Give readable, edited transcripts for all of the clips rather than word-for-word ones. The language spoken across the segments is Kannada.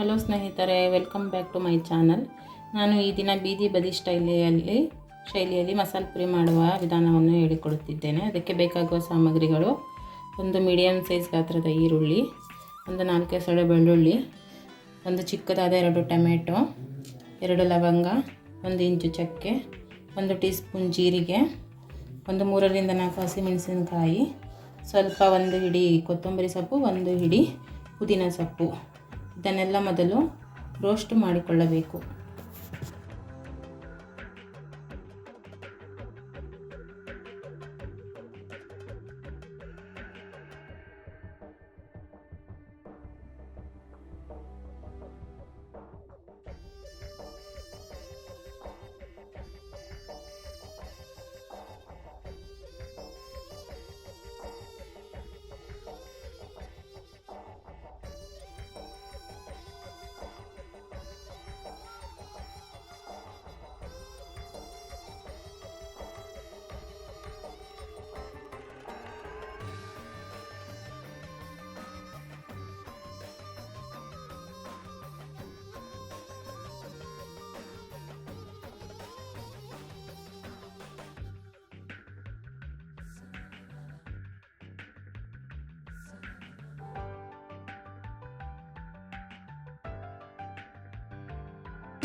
ಹಲೋ ಸ್ನೇಹಿತರೆ, welcome back to my channel. ನಾನು ಈ ದಿನ ಬೀದಿ ಬದಿ ಶೈಲಿಯಲ್ಲಿ ಮಸಾಲೆ ಪುರಿ ಮಾಡುವ ವಿಧಾನವನ್ನು ಹೇಳಿಕೊಡುತ್ತಿದ್ದೇನೆ. ಅದಕ್ಕೆ ಬೇಕಾಗುವ ಸಾಮಗ್ರಿಗಳು: ಒಂದು ಮೀಡಿಯಮ್ ಸೈಜ್ ಗಾತ್ರದ ಈರುಳ್ಳಿ, ಒಂದು 4 ಎಸಳು ಬೆಳ್ಳುಳ್ಳಿ, ಒಂದು ಚಿಕ್ಕದಾದ 2 ಟೊಮೆಟೊ, 2 ಲವಂಗ, 1 ಇಂಚು ಚಕ್ಕೆ, 1 ಟೀ ಸ್ಪೂನ್ ಜೀರಿಗೆ, ಒಂದು 3 ರಿಂದ 4 ಹಸಿಮೆಣಸಿನಕಾಯಿ, ಸ್ವಲ್ಪ 1 ಹಿಡಿ ಕೊತ್ತಂಬರಿ ಸೊಪ್ಪು, 1 ಹಿಡಿ ಪುದೀನ ಸೊಪ್ಪು. ಇದನ್ನೆಲ್ಲ ಮೊದಲು ರೋಸ್ಟ್ ಮಾಡಿಕೊಳ್ಳಬೇಕು.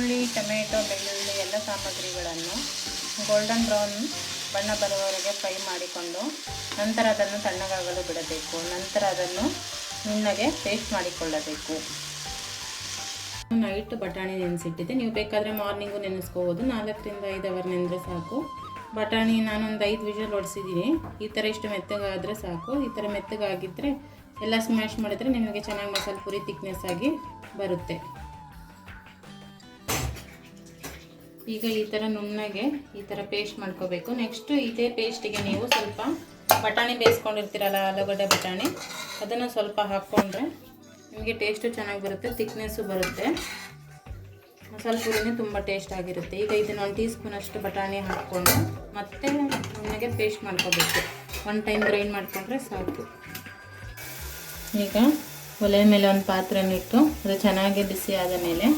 ಈರುಳ್ಳಿ, ಟೊಮೆಟೊ, ಬೆಳ್ಳುಳ್ಳಿ ಎಲ್ಲ ಸಾಮಗ್ರಿಗಳನ್ನು ಗೋಲ್ಡನ್ ಬ್ರೌನ್ ಬಣ್ಣ ಬರುವವರೆಗೆ ಫ್ರೈ ಮಾಡಿಕೊಂಡು ನಂತರ ಅದನ್ನು ತಣ್ಣಗಾಗಲು ಬಿಡಬೇಕು. ನಂತರ ಅದನ್ನು ನುಣ್ಣಗೆ ಪೇಸ್ಟ್ ಮಾಡಿಕೊಳ್ಳಬೇಕು. ನೈಟ್ ಬಟಾಣಿ ನೆನೆಸಿಟ್ಟಿದ್ದೆ. ನೀವು ಬೇಕಾದರೆ ಮಾರ್ನಿಂಗು ನೆನೆಸ್ಕೋಬೋದು. 4 ರಿಂದ 5 ಅವರ್ ನೆನೆದ್ರೆ ಸಾಕು. ಬಟಾಣಿ ನಾನೊಂದು 5 ವಿಷಲ್ ಹೊಡಿಸಿದ್ದೀನಿ. ಈ ಥರ ಇಷ್ಟು ಮೆತ್ತಗಾದರೆ ಸಾಕು. ಈ ಥರ ಮೆತ್ತಗಾಗಿದ್ದರೆ ಎಲ್ಲ ಸ್ಮ್ಯಾಶ್ ಮಾಡಿದರೆ ನಿಮಗೆ ಚೆನ್ನಾಗಿ ಮಸಾಲೆ ಪುರಿ ಥಿಕ್ನೆಸ್ ಆಗಿ ಬರುತ್ತೆ. ಈಗ ಈ ಥರ ನುಣ್ಣಗೆ ಈ ಥರ ಪೇಸ್ಟ್ ಮಾಡ್ಕೋಬೇಕು. ನೆಕ್ಸ್ಟು ಇದೇ ಪೇಸ್ಟಿಗೆ ನೀವು ಸ್ವಲ್ಪ ಬಟಾಣಿ ಬೇಯಿಸ್ಕೊಂಡಿರ್ತೀರಲ್ಲ, ಆಲೂಗಡ್ಡೆ ಬಟಾಣಿ, ಅದನ್ನು ಸ್ವಲ್ಪ ಹಾಕ್ಕೊಂಡ್ರೆ ನಿಮಗೆ ಟೇಸ್ಟು ಚೆನ್ನಾಗಿ ಬರುತ್ತೆ, ಥಿಕ್ನೆಸ್ಸು ಬರುತ್ತೆ. ಮಸಾಲೆ ಪುರಿನೇ ತುಂಬ ಟೇಸ್ಟ್ ಆಗಿರುತ್ತೆ. ಈಗ ಇದನ್ನು 1 ಟೀ ಸ್ಪೂನ್ ಅಷ್ಟು ಬಟಾಣಿ ಹಾಕ್ಕೊಂಡು ಮತ್ತೆ ನುಣ್ಣಗೆ ಪೇಸ್ಟ್ ಮಾಡ್ಕೋಬೇಕು. 1 ಟೈಮ್ ಗ್ರೈಂಡ್ ಮಾಡಿಕೊಂಡ್ರೆ ಸಾಕು. ಈಗ ಒಲೆ ಮೇಲೆ ಒಂದು ಪಾತ್ರೆನಿಟ್ಟು ಅದು ಚೆನ್ನಾಗಿ ಬಿಸಿ ಆದ ಮೇಲೆ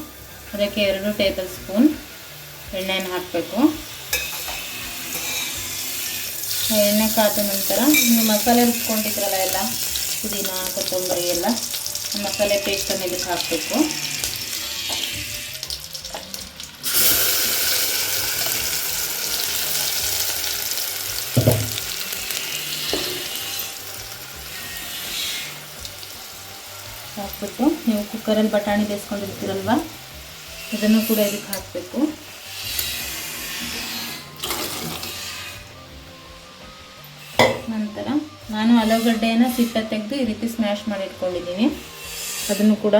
ಅದಕ್ಕೆ 2 ಟೇಬಲ್ ಸ್ಪೂನ್ ಎಣ್ಣೆಯನ್ನು ಹಾಕಬೇಕು. ಎಣ್ಣೆ ಕಾದ ನಂತರ ನೀವು ಮಸಾಲೆ ರುಬ್ಕೊಂಡಿದ್ರಲ್ಲ ಎಲ್ಲ, ಪುದೀನ, ಕೊತ್ತಂಬರಿ ಎಲ್ಲ ಮಸಾಲೆ ಪೇಸ್ಟನ್ನು ಇದಕ್ಕೆ ಹಾಕಬೇಕು. ಹಾಕ್ಬಿಟ್ಟು ನೀವು ಕುಕ್ಕರಲ್ಲಿ ಬಟಾಣಿ ಬೇಯಿಸ್ಕೊಂಡಿರ್ತೀರಲ್ವ, ಇದನ್ನು ಕೂಡ ಇದಕ್ಕೆ ಹಾಕಬೇಕು. ನಂತರ ನಾನು ಆಲೂಗಡ್ಡೆಯನ್ನು ಸಿಪ್ಪೆ ತೆಗೆದು ಈ ರೀತಿ ಸ್ಮ್ಯಾಶ್ ಮಾಡಿ ಇಟ್ಕೊಂಡಿದ್ದೀನಿ. ಅದನ್ನು ಕೂಡ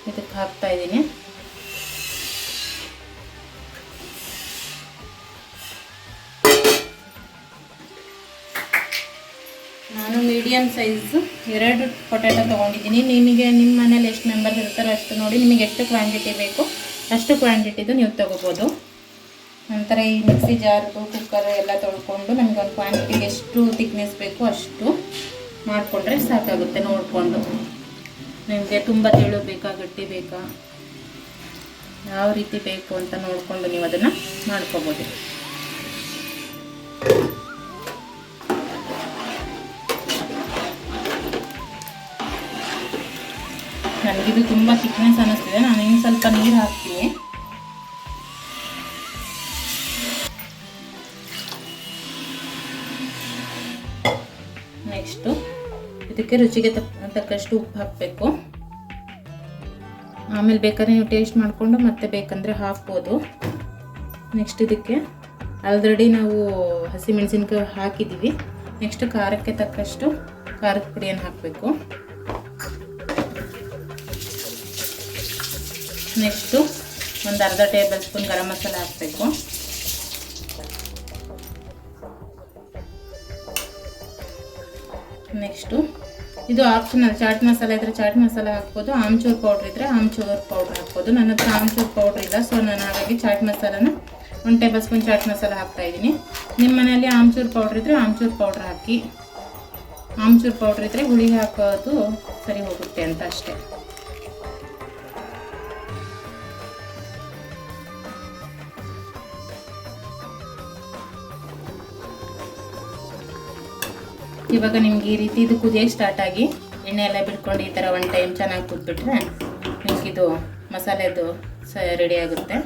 ಇದಕ್ಕೆ ಹಾಕ್ತಾ ಇದ್ದೀನಿ. ನಾನು ಮೀಡಿಯಮ್ ಸೈಜ್ 2 ಪೊಟ್ಯಾಟೊ ತೊಗೊಂಡಿದ್ದೀನಿ. ನಿಮಗೆ ನಿಮ್ಮ ಮನೇಲಿ ಎಷ್ಟು ಮೆಂಬರ್ಸ್ ಇರ್ತಾರೋ ಅಷ್ಟು ನೋಡಿ, ನಿಮಗೆ ಎಷ್ಟು ಕ್ವಾಂಟಿಟಿ ಬೇಕು ಅಷ್ಟು ಕ್ವಾಂಟಿಟಿದು ನೀವು ತೊಗೋಬೋದು. ನಂತರ ಈ ಮಿಕ್ಸಿ ಜಾರ್ದು, ಕುಕ್ಕರ್ ಎಲ್ಲ ತೊಳ್ಕೊಂಡು ನಮಗೊಂದು ಕ್ವಾಂಟಿಟಿಗೆ ಎಷ್ಟು ಥಿಕ್ನೆಸ್ ಬೇಕು ಅಷ್ಟು ಮಾಡಿಕೊಂಡ್ರೆ ಸಾಕಾಗುತ್ತೆ. ನೋಡಿಕೊಂಡು ನಿಮಗೆ ತುಂಬ ತೆಳು ಬೇಕಾ, ಗಟ್ಟಿ ಬೇಕಾ, ಯಾವ ರೀತಿ ಬೇಕು ಅಂತ ನೋಡಿಕೊಂಡು ನೀವು ಅದನ್ನು ಮಾಡ್ಕೋಬೋದು. ನನಗಿದು ತುಂಬ ಥಿಕ್ನೆಸ್ ಅನ್ನಿಸ್ತಿದೆ. ನಾನು ಇನ್ನು ಸ್ವಲ್ಪ ನೀರು ಹಾಕ್ತೀನಿ. ನೆಕ್ಸ್ಟು ಇದಕ್ಕೆ ರುಚಿಗೆ ತಕ್ಕಷ್ಟು ಉಪ್ಪು ಹಾಕಬೇಕು. ಆಮೇಲೆ ಬೇಕಾದ್ರೆ ನೀವು ಟೇಸ್ಟ್ ಮಾಡಿಕೊಂಡು ಮತ್ತೆ ಬೇಕಂದರೆ ಹಾಕ್ಬೋದು. ನೆಕ್ಸ್ಟ್ ಇದಕ್ಕೆ ಆಲ್ರೆಡಿ ನಾವು ಹಸಿಮೆಣಸಿನ್ಕಾಯಿ ಹಾಕಿದ್ದೀವಿ. ನೆಕ್ಸ್ಟ್ ಖಾರಕ್ಕೆ ತಕ್ಕಷ್ಟು ಖಾರದ ಪುಡಿಯನ್ನು ಹಾಕಬೇಕು. ನೆಕ್ಸ್ಟು ಒಂದು ಅರ್ಧ ಟೇಬಲ್ ಸ್ಪೂನ್ ಗರಂ ಮಸಾಲ ಹಾಕಬೇಕು. ನೆಕ್ಸ್ಟು ಇದು ಆಪ್ಷನಲ್. ಚಾಟ್ ಮಸಾಲ ಇದ್ದರೆ ಚಾಟ್ ಮಸಾಲ ಹಾಕ್ಬೋದು, ಆಮ್ಚೂರ್ ಪೌಡ್ರ್ ಇದ್ದರೆ ಆಮ್ಚೂರ್ ಪೌಡ್ರ್ ಹಾಕ್ಬೋದು. ನನ್ನ ಹತ್ರ ಆಮ್ಚೂರ್ ಪೌಡ್ರ್ ಇಲ್ಲ, ಸೊ ನಾನು ಹಾಗಾಗಿ ಚಾಟ್ ಮಸಾಲನ 1 ಟೇಬಲ್ ಸ್ಪೂನ್ ಚಾಟ್ ಮಸಾಲ ಹಾಕ್ತಾಯಿದ್ದೀನಿ. ನಿಮ್ಮ ಮನೆಯಲ್ಲಿ ಆಮ್ಚೂರ್ ಪೌಡ್ರ್ ಇದ್ದರೆ ಆಮ್ಚೂರ್ ಪೌಡ್ರ್ ಹಾಕಿ. ಆಮ್ಚೂರ್ ಪೌಡ್ರ್ ಇದ್ದರೆ ಹುಳಿ ಹಾಕೋದು ಸರಿ ಹೋಗುತ್ತೆ ಅಂತ ಅಷ್ಟೇ. ಇವಾಗ ನಿಮ್ಗೆ ಈ ರೀತಿ ಇದು ಕುದಿಯೋಕ್ಕೆ ಸ್ಟಾರ್ಟ್ ಆಗಿ ಎಣ್ಣೆ ಎಲ್ಲ ಬಿಟ್ಕೊಂಡು ಈ ಥರ ಒಂದು ಟೈಮ್ ಚೆನ್ನಾಗಿ ಕುದ್ಬಿಟ್ರೆ ನಿಮಗಿದು ಮಸಾಲೆದು ರೆಡಿ ಆಗುತ್ತೆ.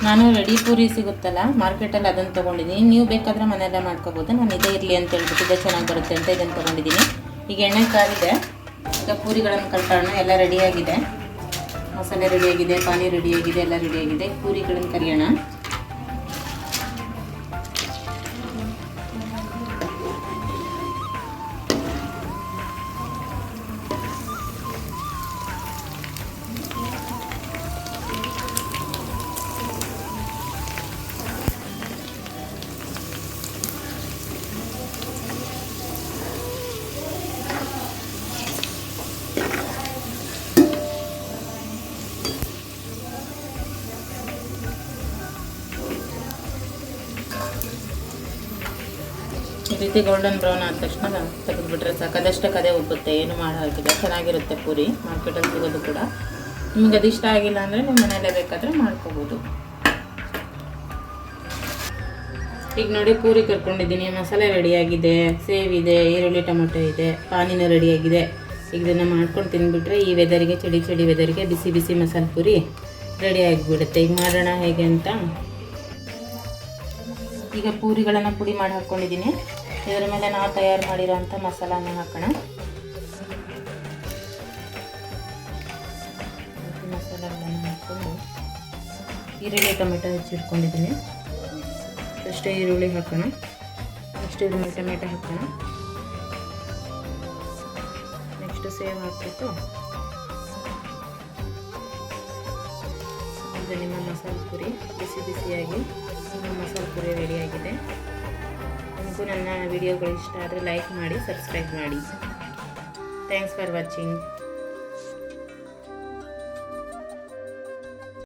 ನಾನು ರೆಡಿ ಪೂರಿ ಸಿಗುತ್ತಲ್ಲ ಮಾರ್ಕೆಟಲ್ಲಿ ಅದನ್ನು ತೊಗೊಂಡಿದ್ದೀನಿ. ನೀವು ಬೇಕಾದರೆ ಮನೆಯಲ್ಲೇ ಮಾಡ್ಕೋಬೋದು. ನಾನು ಇದೇ ಇರಲಿ ಅಂತ ಹೇಳ್ಬಿಟ್ಟು ಇದೇ ಚೆನ್ನಾಗಿ ಬರುತ್ತೆ ಅಂತ ಇದನ್ನು ತೊಗೊಂಡಿದ್ದೀನಿ. ಈಗ ಎಣ್ಣೆ ಕಾದಿದೆ, ಈಗ ಪೂರಿಗಳನ್ನು ಕಲ್ಕೊಳ್ಳೋಣ. ಎಲ್ಲ ರೆಡಿಯಾಗಿದೆ, ಮಸಾಲೆ ರೆಡಿಯಾಗಿದೆ, ಪಾನಿ ರೆಡಿಯಾಗಿದೆ, ಎಲ್ಲ ರೆಡಿಯಾಗಿದೆ. ಪೂರಿಗಳನ್ನು ಕರಿಯೋಣ. ಈ ರೀತಿ ಗೋಲ್ಡನ್ ಬ್ರೌನ್ ಆದ ತಕ್ಷಣ ತೆಗೆದುಬಿಟ್ರೆ ಸಾಕು. ಅದಷ್ಟಕ್ಕೆ ಅದೇ ಉಬ್ಬುತ್ತೆ, ಏನು ಮಾಡೋ ಹಾಕಿದೆ. ಚೆನ್ನಾಗಿರುತ್ತೆ ಪೂರಿ, ಮಾರ್ಕೆಟಲ್ಲಿ ಸಿಗೋದು ಕೂಡ. ನಿಮ್ಗೆ ಅದು ಇಷ್ಟ ಆಗಿಲ್ಲ ಅಂದರೆ ನೀವು ಮನೆಯಲ್ಲೇ ಬೇಕಾದರೆ ಮಾಡ್ಕೋಬೋದು. ಈಗ ನೋಡಿ ಪೂರಿ ಕರ್ಕೊಂಡಿದ್ದೀನಿ, ಮಸಾಲೆ ರೆಡಿಯಾಗಿದೆ, ಸೇವ್ ಇದೆ, ಈರುಳ್ಳಿ ಟೊಮೊಟೊ ಇದೆ, ಪಾನಿನೂ ರೆಡಿಯಾಗಿದೆ. ಈಗ ಇದನ್ನು ಮಾಡ್ಕೊಂಡು ತಿಂದುಬಿಟ್ರೆ ಈ ವೆದರಿಗೆ, ಚಳಿ ವೆದರಿಗೆ ಬಿಸಿ ಬಿಸಿ ಮಸಾಲೆ ಪೂರಿ ರೆಡಿ ಆಗಿಬಿಡುತ್ತೆ. ಈಗ ಮಾಡೋಣ ಹೇಗೆ ಅಂತ. ಈಗ ಪೂರಿಗಳನ್ನು ಪುಡಿ ಮಾಡಿ ಹಾಕ್ಕೊಂಡಿದ್ದೀನಿ. ಇದರ ಮೇಲೆ ನಾವು ತಯಾರು ಮಾಡಿರೋಂಥ ಮಸಾಲಾನ ಹಾಕೋಣ. ಮಸಾಲೆಗಳನ್ನು ಹಾಕ್ಕೊಂಡು ಈರುಳ್ಳಿ ಟೊಮೆಟೊ ಹೆಚ್ಚಿಟ್ಕೊಂಡಿದ್ದೀನಿ. ಅಷ್ಟೇ ಈರುಳ್ಳಿ ಹಾಕೋಣ, ನೆಕ್ಸ್ಟ್ ಟೊಮೆಟೊ ಹಾಕೋಣ, ನೆಕ್ಸ್ಟ್ ಸೇವ್ ಹಾಕ್ಬಿಟ್ಟು ಇದು ನಿಮ್ಮ ಮಸಾಲೆ ಪುರಿ ಬಿಸಿ ಬಿಸಿಯಾಗಿ ನಿಮ್ಮ ಮಸಾಲೆ ಪುರಿ ರೆಡಿಯಾಗಿದೆ. ನಿಮಗೂ ನನ್ನ ವಿಡಿಯೋಗಳು ಇಷ್ಟ ಆದರೆ ಲೈಕ್ ಮಾಡಿ, ಸಬ್ಸ್ಕ್ರೈಬ್ ಮಾಡಿ. Thanks for watching.